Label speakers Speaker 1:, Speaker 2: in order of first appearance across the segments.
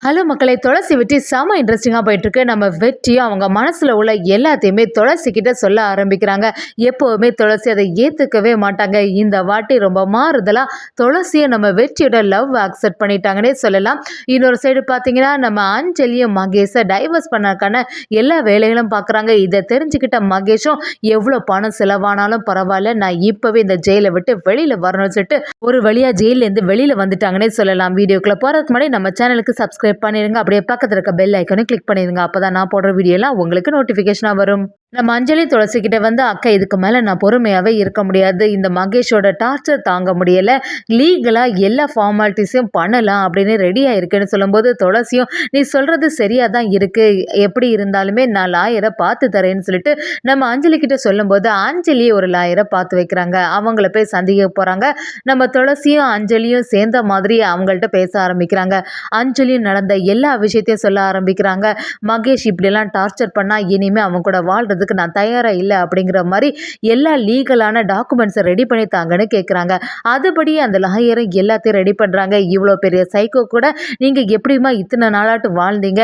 Speaker 1: Hello மக்களை, துளசி வெற்றி செம இன்ட்ரெஸ்டிங்காக போயிட்டுருக்கு. நம்ம வெற்றியும் அவங்க மனசில் உள்ள எல்லாத்தையுமே துளசிக்கிட்ட சொல்ல ஆரம்பிக்கிறாங்க. எப்போவுமே துளசி அதை ஏற்றுக்கவே மாட்டாங்க. இந்த வாட்டி ரொம்ப மாறுதலாக துளசியை நம்ம வெற்றியோட லவ் அக்செப்ட் பண்ணிட்டாங்கன்னே சொல்லலாம். இன்னொரு சைடு பார்த்தீங்கன்னா, நம்ம அஞ்சலியும் மகேஷை டைவர்ஸ் பண்ணக்கான எல்லா வேலைகளும் பார்க்குறாங்க. இதை தெரிஞ்சுக்கிட்ட மகேஷும் எவ்வளோ பணம் செலவானாலும் பரவாயில்ல, நான் இப்போவே இந்த ஜெயிலை விட்டு வெளியில் வரணும்னு சொல்லிட்டு ஒரு வழியாக ஜெயிலேருந்து வெளியில் வந்துட்டாங்கன்னே சொல்லலாம். வீடியோக்குள்ளே போகிறதுக்கு முன்னாடி நம்ம சேனலுக்கு சப்ஸ்கிரைப் பண்ணிடுங்க. அப்படியே பக்கத்தில் இருக்க பெல் ஐக்கனை கிளிக் பண்ணிடுங்க. அப்பதான் நான் போடுற வீடியோலாம் உங்களுக்கு நோட்டிஃபிகேஷனாக வரும். நம்ம அஞ்சலி துளசிக்கிட்ட வந்து, அக்கா இதுக்கு மேலே நான் பொறுமையாகவே இருக்க முடியாது, இந்த மகேஷோட டார்ச்சர் தாங்க முடியலை, லீகலாக எல்லா ஃபார்மாலிட்டிஸையும் பண்ணலாம் அப்படின்னு ரெடியாக இருக்குன்னு சொல்லும்போது, துளசியும் நீ சொல்கிறது சரியாக தான் இருக்குது, எப்படி இருந்தாலுமே நான் லாயரை பார்த்து தரேன்னு சொல்லிட்டு நம்ம அஞ்சலிக்கிட்ட சொல்லும்போது, அஞ்சலி ஒரு லாயரை பார்த்து வைக்கிறாங்க. அவங்கள போய் சந்திக்க போகிறாங்க. நம்ம துளசியும் அஞ்சலியும் சேர்ந்த மாதிரி அவங்கள்ட்ட பேச ஆரம்பிக்கிறாங்க. அஞ்சலியும் நடந்த எல்லா விஷயத்தையும் சொல்ல ஆரம்பிக்கிறாங்க. மகேஷ் இப்படிலாம் டார்ச்சர் பண்ணால் இனிமேல் அவங்க கூட வாழ்றது நான் தயாராக இல்லை அப்படிங்கிற மாதிரி எல்லா லீகலான டாக்குமெண்ட்ஸை ரெடி பண்ணி தாங்கன்னு கேட்குறாங்க. அதுபடி அந்த லாயரை எல்லாத்தையும் ரெடி பண்ணுறாங்க. இவ்வளோ பெரிய சைக்கோ கூட நீங்கள் எப்படிமா இத்தனை நாளாட்டு வாழ்ந்தீங்க,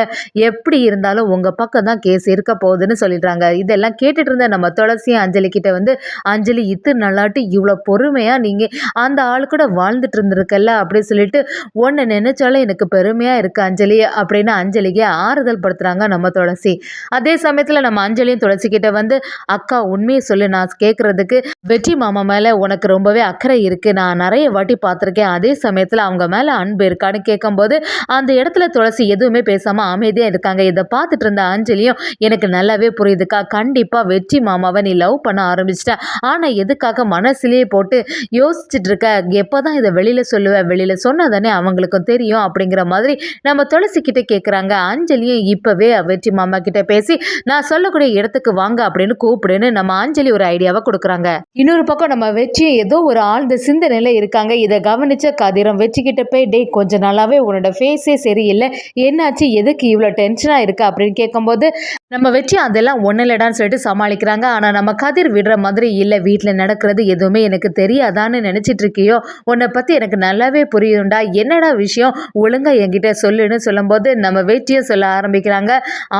Speaker 1: எப்படி இருந்தாலும் உங்கள் பக்கம் தான் கேஸ் இருக்க போகுதுன்னு சொல்லிடுறாங்க. இதெல்லாம் கேட்டுட்டு இருந்த நம்ம துளசியும் அஞ்சலி கிட்ட வந்து, அஞ்சலி இத்தனை நாளாட்டு இவ்வளோ பொறுமையாக நீங்கள் அந்த ஆள் கூட வாழ்ந்துட்டு இருந்திருக்கல்ல அப்படின்னு சொல்லிட்டு, ஒன்று நினைச்சாலும் எனக்கு பெருமையாக இருக்குது அஞ்சலி அப்படின்னு அஞ்சலிக்கு ஆறுதல் படுத்துகிறாங்க நம்ம துளசி. அதே சமயத்தில் நம்ம அஞ்சலியும் துளசி கிட்ட வந்து, அக்கா உண்மையை சொல்லு, நான் கேட்குறதுக்கு வெற்றி மாமா மேலே உனக்கு ரொம்பவே அக்கறை இருக்குது, நான் நிறைய வாட்டி பார்த்துருக்கேன், அதே சமயத்தில் அவங்க மேலே அன்பு இருக்கான்னு கேட்கும்போது அந்த இடத்துல துளசி எதுவுமே பேசாமல் அமைதியாக இருக்காங்க. இதை பார்த்துட்டு இருந்த அஞ்சலியும், எனக்கு நல்லாவே புரியுதுக்கா, கண்டிப்பாக வெற்றி மாமாவை நீ லவ் பண்ண ஆரம்பிச்சிட்ட, ஆனால் எதுக்காக மனசுலேயே போட்டு யோசிச்சுட்டு இருக்க, எப்போ தான் இதை வெளியில் சொல்லுவேன், வெளியில் சொன்னால் தானே அவங்களுக்கும் தெரியும் அப்படிங்கிற மாதிரி நம்ம துளசி கிட்ட கேட்குறாங்க. அஞ்சலியும் இப்போவே வெற்றி மாமா கிட்ட பேசி நான் சொல்லக்கூடிய இடத்துக்கு வாங்க அப்படின்னு கூப்பிடுன்னு நம்ம அஞ்சலி ஒரு ஐடியாவை கொடுக்குறாங்க. இன்னொரு பக்கம் நம்ம வெற்றியை ஏதோ ஒரு ஆழ்ந்த சிந்தனையில இருக்காங்க. இதை கவனிச்ச கதிரம் வெற்றி கிட்ட போய், டே கொஞ்ச நாளாவே உன்னோட ஃபேஸே சரியில்லை, என்னாச்சு, எதுக்கு இவ்வளோ டென்ஷனாக இருக்கு அப்படின்னு கேட்கும்போது நம்ம வெற்றி அதெல்லாம் ஒன்றும் இல்லடான்னு சொல்லிட்டு சமாளிக்கிறாங்க. ஆனால் நம்ம கதிர் விடுற மாதிரி இல்லை, வீட்டில் நடக்கிறது எதுவுமே எனக்கு தெரியாதான்னு நினச்சிட்டு இருக்கியோ, உன்னை பற்றி எனக்கு நல்லாவே புரியும்டா, என்னடா விஷயம் ஒழுங்கா என்கிட்ட சொல்லுன்னு சொல்லும்போது நம்ம வெற்றியும் சொல்ல ஆரம்பிக்கிறாங்க.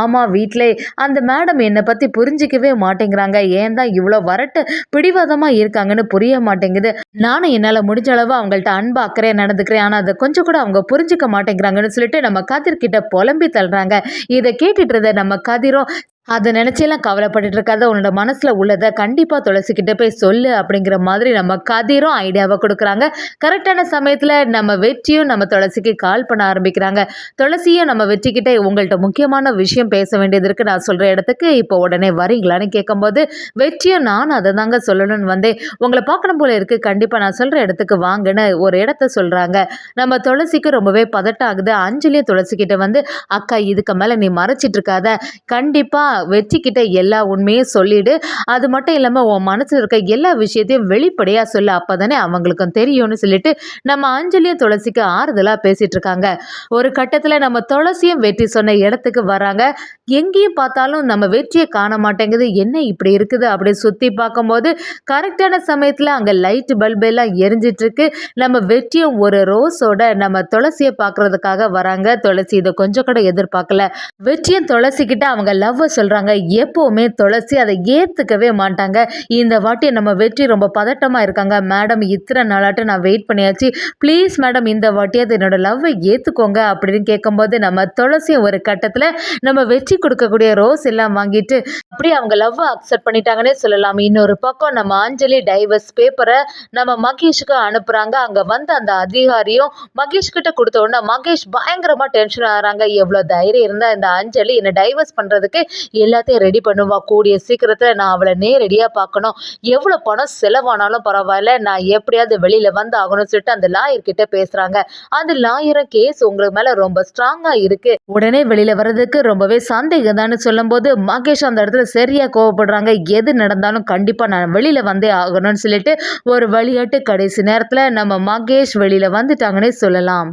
Speaker 1: ஆமாம், வீட்டில் அந்த மேடம் என்னை பற்றி புரிஞ்சிக்கவே மாட்டேங்கிறாங்க, ஏன் தான் இவ்வளோ வரட்டு பிடிவாதமாக இருக்காங்கன்னு புரிய மாட்டேங்குது, நானும் என்னால் முடிஞ்ச அளவு அவங்கள்ட்ட அன்பா அக்கறையாக நடந்துக்கிறேன், ஆனால் அதை கொஞ்சம் கூட அவங்க புரிஞ்சிக்க மாட்டேங்கிறாங்கன்னு சொல்லிட்டு நம்ம கதிர்கிட்ட புலம்பி தள்ளுறாங்க. இதை கேட்டுட்டு இருந்த நம்ம கதிரும், அதை நினச்செல்லாம் கவலைப்பட்டு இருக்காத, உன்னோட மனசில் உள்ளதை கண்டிப்பாக துளசிக்கிட்ட போய் சொல்லு அப்படிங்கிற மாதிரி நம்ம கதிரும் ஐடியாவை கொடுக்குறாங்க. கரெக்டான சமயத்தில் நம்ம வெற்றியும் நம்ம துளசிக்கு கால் பண்ண ஆரம்பிக்கிறாங்க. துளசியும் நம்ம வெற்றிக்கிட்ட, உங்கள்கிட்ட முக்கியமான விஷயம் பேச வேண்டியது இருக்குது, நான் சொல்கிற இடத்துக்கு இப்போ உடனே வரீங்களான்னு கேட்கும்போது, வெற்றியும் நானும் அதை தாங்க சொல்லணும்னு வந்தேன், உங்களை பார்க்கணும் போல இருக்குது, கண்டிப்பாக நான் சொல்கிற இடத்துக்கு வாங்கன்னு ஒரு இடத்த சொல்கிறாங்க. நம்ம துளசிக்கு ரொம்பவே பதட்டம் ஆகுது. அஞ்சலியும் துளசிக்கிட்ட வந்து, அக்கா இதுக்கு மேலே நீ மறைச்சிட்டு இருக்காத, கண்டிப்பாக வெற்றிக்கிட்ட எல்லா உண்மையும் சொல்லிடு, அது மட்டும் இல்லாமல் உன் மனசில் இருக்க எல்லா விஷயத்தையும் வெளிப்படையாக சொல்லு, அப்போ தானே அவங்களுக்கும் தெரியும்னு சொல்லிட்டு நம்ம அஞ்சலியும் துளசிக்கு ஆறுதலாக பேசிகிட்டு இருக்காங்க. ஒரு கட்டத்தில் நம்ம துளசியும் வெற்றி சொன்ன இடத்துக்கு வராங்க. எங்கேயும் பார்த்தாலும் நம்ம வெற்றியை காண மாட்டேங்குது, என்ன இப்படி இருக்குது அப்படி சுற்றி பார்க்கும்போது கரெக்டான சமயத்தில் அங்கே லைட் பல்பெல்லாம் எரிஞ்சிட்ருக்கு. நம்ம வெற்றியும் ஒரு ரோஸோட நம்ம துளசியை பார்க்குறதுக்காக வராங்க. துளசி இதை கொஞ்சம் கூட எதிர்பார்க்கல. வெற்றியும் துளசிக்கிட்ட அவங்க லவ்வை சொல்கிறாங்க. எப்போவுமே துளசி அதை ஏற்றுக்கவே மாட்டாங்க. இந்த வாட்டி நம்ம வெற்றி ரொம்ப பதட்டமாக இருக்காங்க. மேடம் இத்தனை நாளாட்டு நான் வெயிட் பண்ணியாச்சு, ப்ளீஸ் மேடம் இந்த வாட்டியாவது என்னோட லவ்வை ஏற்றுக்கோங்க அப்படின்னு கேட்கும்போது நம்ம துளசி ஒரு கட்டத்தில் நம்ம வெற்றி கொடுக்கக்கூடிய ரோஸ் எல்லாம் வாங்கிட்டு அப்படியே அவங்க லவ்வை அக்செப்ட் பண்ணிட்டாங்கன்னே சொல்லலாம். இன்னொரு பக்கம் நம்ம அஞ்சலி டைவர்ஸ் பேப்பரை நம்ம மகேஷுக்கு அனுப்புகிறாங்க. அங்கே வந்து அந்த அதிகாரியும் மகேஷ் கிட்ட கொடுத்த உடனே மகேஷ் பயங்கரமாக டென்ஷன் ஆகிறாங்க. எவ்வளோ தைரியம் இருந்தால் இந்த அஞ்சலி என்னை டைவர்ஸ் பண்ணுறதுக்கு எல்லாத்தையும் ரெடி பண்ணுவா, கூடிய சீக்கிரத்தில் நான் அவளை நேரடியாக பார்க்கணும், எவ்வளோ பணம் செலவானாலும் பரவாயில்ல, நான் எப்படியாவது வெளியில் வந்து ஆகணும்னு சொல்லிட்டு அந்த லாயர்கிட்ட பேசுகிறாங்க. அந்த லாயரும், கேஸ் உங்களுக்கு மேலே ரொம்ப ஸ்ட்ராங்காக இருக்குது, உடனே வெளியில் வர்றதுக்கு ரொம்பவே சந்தேகம் தான் சொல்லும்போது மகேஷ் அந்த இடத்துல சரியாக கோவப்படுறாங்க. எது நடந்தாலும் கண்டிப்பாக நான் வெளியில் வந்தே ஆகணும்னு சொல்லிட்டு ஒரு வழியாட்டு கடைசி நேரத்தில் நம்ம மகேஷ் வெளியில் வந்துட்டாங்கன்னே சொல்லலாம்.